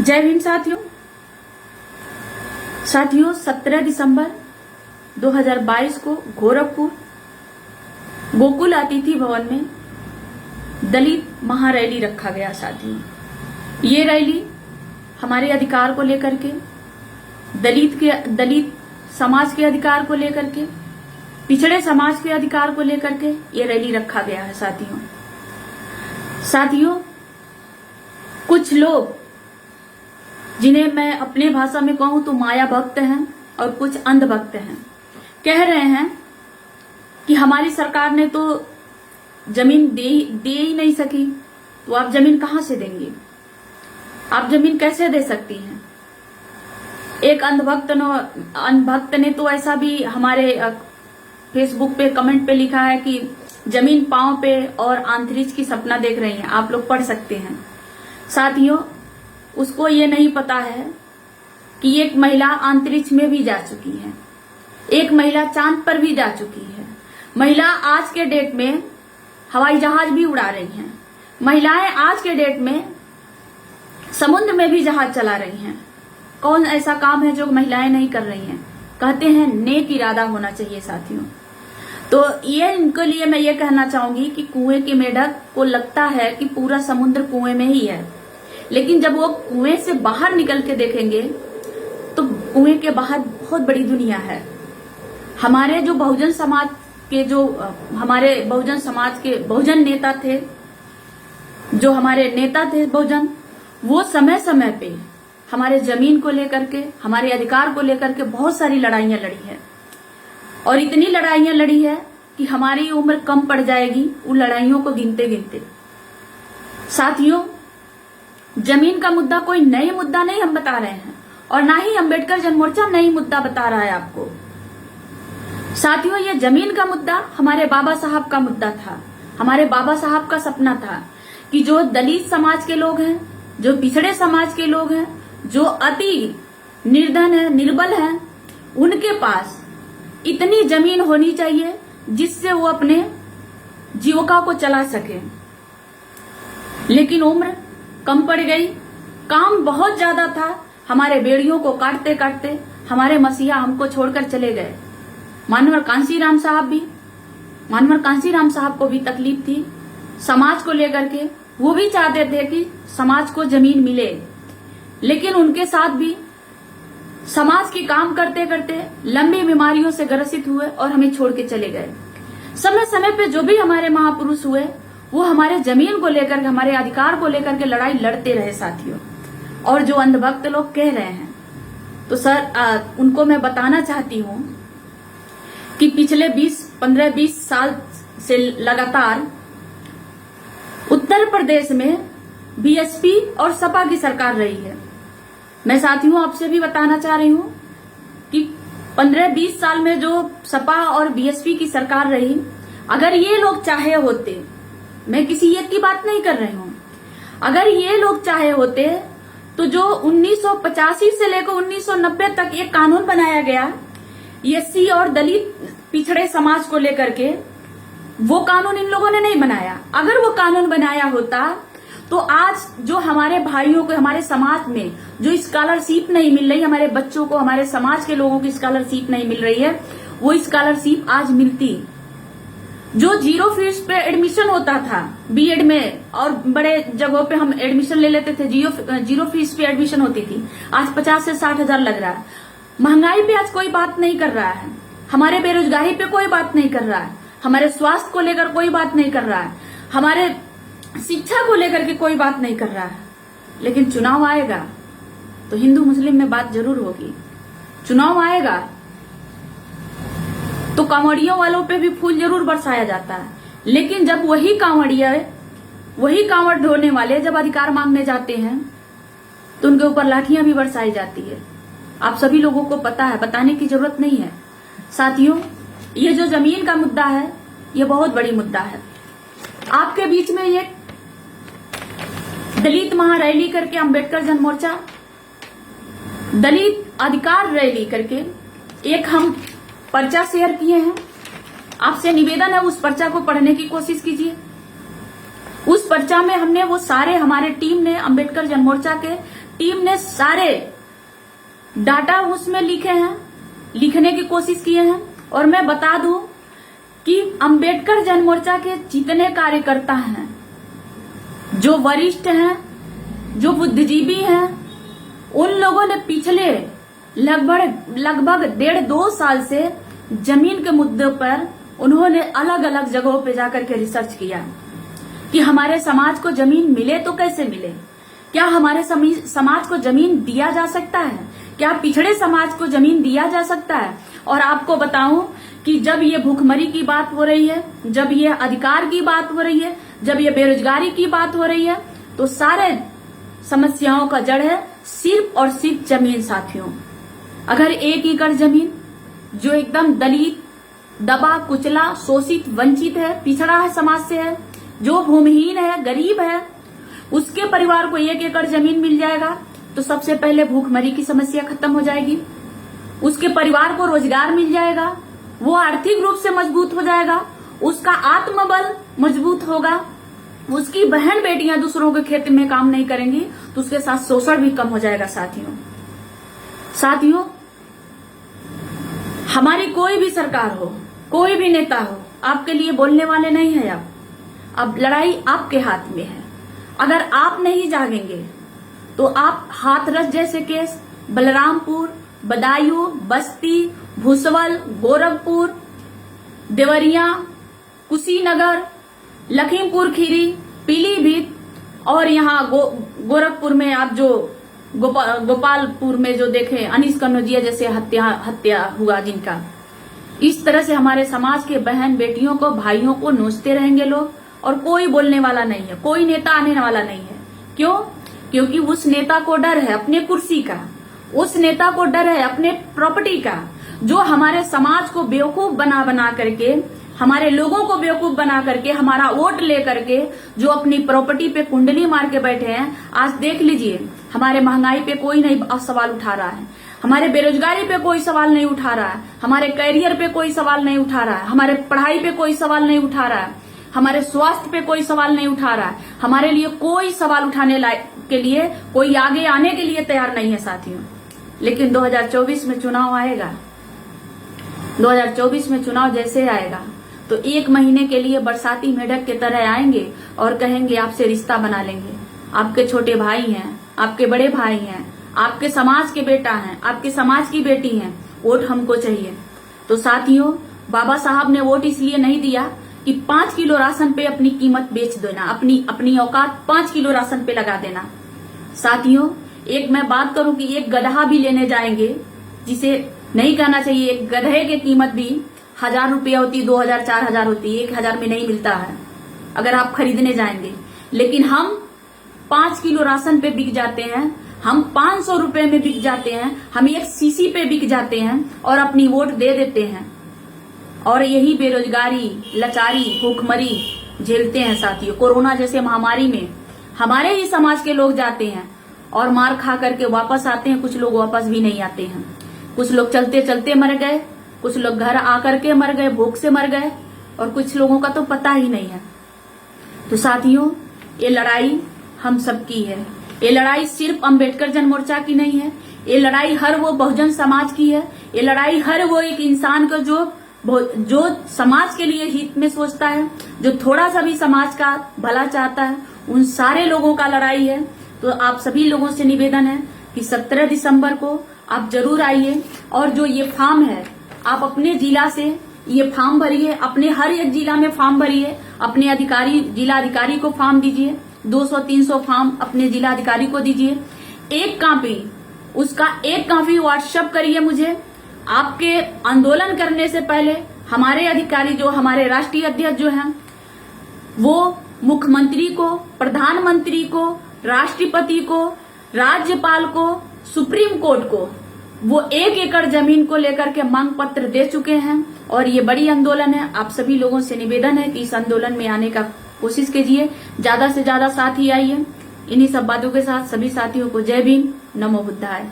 जय हिंद साथियों 17 दिसंबर 2022 को गोरखपुर गोकुल अतिथि भवन में दलित महारैली रखा गया। साथियों, ये रैली हमारे अधिकार को लेकर के, दलित समाज के अधिकार को लेकर के, पिछड़े समाज के अधिकार को लेकर के ये रैली रखा गया है। साथियों, कुछ लोग जिन्हें मैं अपने भाषा में कहूं तो माया भक्त हैं और कुछ अंध भक्त हैं, कह रहे हैं कि हमारी सरकार ने तो जमीन दे ही नहीं सकी, तो आप जमीन कहां से देंगे, आप जमीन कैसे दे सकती हैं। एक अंधभक्त ने तो ऐसा भी हमारे फेसबुक पे कमेंट पे लिखा है कि जमीन पांव पे और अंतरिक्ष की सपना देख रही हैं। आप लोग पढ़ सकते हैं। साथियों, उसको ये नहीं पता है कि एक महिला अंतरिक्ष में भी जा चुकी है, एक महिला चांद पर भी जा चुकी है। महिला आज के डेट में हवाई जहाज भी उड़ा रही हैं। महिलाएं आज के डेट में समुद्र में भी जहाज चला रही हैं। कौन ऐसा काम है जो महिलाएं नहीं कर रही हैं। कहते हैं नेक इरादा होना चाहिए। साथियों, तो ये इनके लिए मैं ये कहना चाहूंगी कि कुएं के मेढक को लगता है कि पूरा समुद्र कुएं में ही है, लेकिन जब वो कुएं से बाहर निकल के देखेंगे तो कुएं के बाहर बहुत बड़ी दुनिया है। हमारे जो बहुजन समाज के बहुजन नेता थे, जो हमारे नेता थे बहुजन, वो समय समय पे हमारे जमीन को लेकर के, हमारे अधिकार को लेकर के बहुत सारी लड़ाइयां लड़ी है, और इतनी लड़ाइयां लड़ी है कि हमारी उम्र कम पड़ जाएगी उन लड़ाइयों को गिनते गिनते। साथियों, जमीन का मुद्दा कोई नई मुद्दा नहीं हम बता रहे हैं, और ना ही अम्बेडकर जनमोर्चा नई मुद्दा बता रहा है आपको। साथियों, ये जमीन का मुद्दा हमारे बाबा साहब का मुद्दा था। हमारे बाबा साहब का सपना था कि जो दलित समाज के लोग हैं, जो पिछड़े समाज के लोग हैं, जो अति निर्धन है, निर्बल है, उनके पास इतनी जमीन होनी चाहिए जिससे वो अपने जीविका को चला सके। लेकिन उम्र कम पड़ गई, काम बहुत ज्यादा था। हमारे बेड़ियों को काटते काटते हमारे मसीहा हमको छोड़कर चले गए। मानवर कांसीराम साहब को भी तकलीफ थी समाज को लेकर के। वो भी चाहते थे कि समाज को जमीन मिले, लेकिन उनके साथ भी समाज की काम करते करते लंबी बीमारियों से ग्रसित हुए और हमें छोड़ के चले गए। समय समय पे जो भी हमारे महापुरुष हुए, वो हमारे जमीन को लेकर के, हमारे अधिकार को लेकर के लड़ाई लड़ते रहे। साथियों, और जो अंधभक्त लोग कह रहे हैं, तो सर उनको मैं बताना चाहती हूं कि पिछले 15-20 साल से लगातार उत्तर प्रदेश में बीएसपी और सपा की सरकार रही है। मैं साथियों आपसे भी बताना चाह रही हूं कि 15-20 साल में जो सपा और बीएसपी की सरकार रही, अगर ये लोग चाहे होते, मैं किसी एक की बात नहीं कर रही हूं, अगर ये लोग चाहे होते तो जो 1985 से लेकर 1990 तक एक कानून बनाया गया एससी और दलित पिछड़े समाज को लेकर के, वो कानून इन लोगों ने नहीं बनाया। अगर वो कानून बनाया होता तो आज जो हमारे भाइयों को, हमारे समाज में जो स्कॉलरशिप नहीं मिल रही, हमारे बच्चों को, हमारे समाज के लोगों की स्कॉलरशिप नहीं मिल रही है, वो स्कॉलरशिप आज मिलती। जो 0 फीस पे एडमिशन होता था बीएड में, और बड़े जगहों पे हम एडमिशन ले लेते थे, 0 फीस पे एडमिशन होती थी, आज 50 से 60 हजार लग रहा है। महंगाई पे आज कोई बात नहीं कर रहा है, हमारे बेरोजगारी पे कोई बात नहीं कर रहा है, हमारे स्वास्थ्य को लेकर कोई बात नहीं कर रहा है, हमारे शिक्षा को लेकर के कोई बात नहीं कर रहा है। लेकिन चुनाव आएगा तो हिंदू मुस्लिम में बात जरूर होगी। चुनाव आएगा तो कांवड़ियों वालों पे भी फूल जरूर बरसाया जाता है, लेकिन जब वही कांवड़ ढोने वाले जब अधिकार मांगने जाते हैं तो उनके ऊपर लाठियां भी बरसाई जाती है। आप सभी लोगों को पता है, बताने की जरूरत नहीं है। साथियों, ये जो जमीन का मुद्दा है, ये बहुत बड़ी मुद्दा है। आपके बीच में ये दलित महारैली करके, अम्बेडकर जनमोर्चा दलित अधिकार रैली करके एक हम पर्चा शेयर किए हैं। आपसे निवेदन है उस पर्चा को पढ़ने की कोशिश कीजिए। उस पर्चा में हमने वो सारे, हमारे टीम ने, अम्बेडकर जनमोर्चा के टीम ने सारे डाटा उसमें लिखने की कोशिश किए हैं। और मैं बता दूं कि अंबेडकर जन मोर्चा के जितने कार्यकर्ता हैं, जो वरिष्ठ हैं, जो बुद्धिजीवी हैं, उन लोगों ने पिछले लगभग 1.5-2 साल से जमीन के मुद्दे पर उन्होंने अलग अलग जगहों पे जाकर के रिसर्च किया कि हमारे समाज को जमीन मिले तो कैसे मिले, क्या हमारे समाज को जमीन दिया जा सकता है, क्या पिछड़े समाज को जमीन दिया जा सकता है। और आपको बताऊं कि जब ये भूखमरी की बात हो रही है, जब ये अधिकार की बात हो रही है, जब ये बेरोजगारी की बात हो रही है, तो सारे समस्याओं का जड़ है सिर्फ और सिर्फ जमीन साथियों। अगर 1 एकड़ जमीन जो एकदम दलित, दबा कुचला, शोषित, वंचित है, पिछड़ा है, समाज से है, जो भूमिहीन है, गरीब है, उसके परिवार को 1 एकड़ जमीन मिल जाएगा तो सबसे पहले भूखमरी की समस्या खत्म हो जाएगी, उसके परिवार को रोजगार मिल जाएगा, वो आर्थिक रूप से मजबूत हो जाएगा, उसका आत्मबल मजबूत होगा, उसकी बहन बेटियां दूसरों के खेत में काम नहीं करेंगी तो उसके साथ शोषण भी कम हो जाएगा। साथियों, हमारी कोई भी सरकार हो, कोई भी नेता हो, आपके लिए बोलने वाले नहीं है। अब लड़ाई आपके हाथ में है। अगर आप नहीं जागेंगे तो आप हाथरस जैसे केस, बलरामपुर, बदायूं, बस्ती, भूसवल, गोरखपुर, देवरिया, कुशीनगर, लखीमपुर खीरी, पीलीभीत और यहाँ गोरखपुर में आप जो गोपालपुर में जो देखे अनीस कन्नौजिया जैसे हत्या हुआ जिनका, इस तरह से हमारे समाज के बहन बेटियों को, भाइयों को नोचते रहेंगे लोग और कोई बोलने वाला नहीं है, कोई नेता आने वाला नहीं है। क्यों? क्योंकि उस नेता को डर है अपने कुर्सी का, उस नेता को डर है अपने प्रॉपर्टी का, जो हमारे समाज को बेवकूफ बना करके, हमारे लोगों को बेवकूफ बना करके, हमारा वोट ले करके जो अपनी प्रॉपर्टी पे कुंडली मार के बैठे हैं। आज देख लीजिए, हमारे महंगाई पे कोई नहीं सवाल उठा रहा है, हमारे बेरोजगारी पे कोई सवाल नहीं उठा रहा है, हमारे करियर पे कोई सवाल नहीं उठा रहा है, हमारे पढ़ाई पे कोई सवाल नहीं उठा रहा है, हमारे स्वास्थ्य पे कोई सवाल नहीं उठा रहा है। हमारे लिए कोई सवाल उठाने के लिए कोई आगे आने के लिए तैयार नहीं है साथियों। लेकिन 2024 में चुनाव आएगा, 2024 में चुनाव जैसे आएगा तो 1 महीने के लिए बरसाती मेढक की तरह आएंगे और कहेंगे आपसे रिश्ता बना लेंगे। आपके छोटे भाई हैं, आपके बड़े भाई हैं, आपके समाज के बेटा हैं, आपके समाज की बेटी हैं, वोट हमको चाहिए। तो साथियों, बाबा साहब ने वोट इसलिए नहीं दिया कि 5 किलो राशन पे अपनी कीमत बेच देना, अपनी औकात 5 किलो राशन पे लगा देना। साथियों, एक मैं बात करूं कि एक गधा भी लेने जाएंगे, जिसे नहीं कहना चाहिए, एक गधे की कीमत भी 1000 रुपया होती, 2000, 4000 होती, 1000 में नहीं मिलता है अगर आप खरीदने जाएंगे। लेकिन हम 5 किलो राशन पे बिक जाते हैं, हम 500 रुपए में बिक जाते हैं, हम 1 सीसी पे बिक जाते हैं और अपनी वोट दे देते हैं। और यही बेरोजगारी, लाचारी, भूखमरी झेलते हैं साथियों। कोरोना जैसे महामारी में हमारे ही समाज के लोग जाते हैं और मार खा करके वापस आते हैं, कुछ लोग वापस भी नहीं आते हैं, कुछ लोग चलते चलते मर गए, कुछ लोग घर आकर के मर गए, भूख से मर गए, और कुछ लोगों का तो पता ही नहीं है। तो साथियों, ये लड़ाई हम सबकी है। ये लड़ाई सिर्फ अंबेडकर जन मोर्चा की नहीं है, ये लड़ाई हर वो बहुजन समाज की है। ये लड़ाई हर वो एक इंसान को जो समाज के लिए हित में सोचता है, जो थोड़ा सा भी समाज का भला चाहता है, उन सारे लोगों का लड़ाई है। तो आप सभी लोगों से निवेदन है कि 17 दिसंबर को आप जरूर आइए और जो ये फॉर्म है आप अपने जिला से ये फॉर्म भरिए, अपने हर एक जिला में फॉर्म भरिए, अपने जिला अधिकारी को फॉर्म दीजिए, 200-300 फॉर्म अपने जिला अधिकारी को दीजिए। एक कॉपी व्हाट्सएप करिए मुझे। आपके आंदोलन करने से पहले हमारे अधिकारी, जो हमारे राष्ट्रीय अध्यक्ष जो हैं, वो मुख्यमंत्री को, प्रधानमंत्री को, राष्ट्रपति को, राज्यपाल को, सुप्रीम कोर्ट को वो 1 एकड़ जमीन को लेकर के मांग पत्र दे चुके हैं। और ये बड़ी आंदोलन है। आप सभी लोगों से निवेदन है कि इस आंदोलन में आने का कोशिश कीजिए, ज्यादा से ज्यादा साथी आइए। इन्हीं सब बातों के साथ सभी साथियों को जय भीम, नमो बुद्धाय।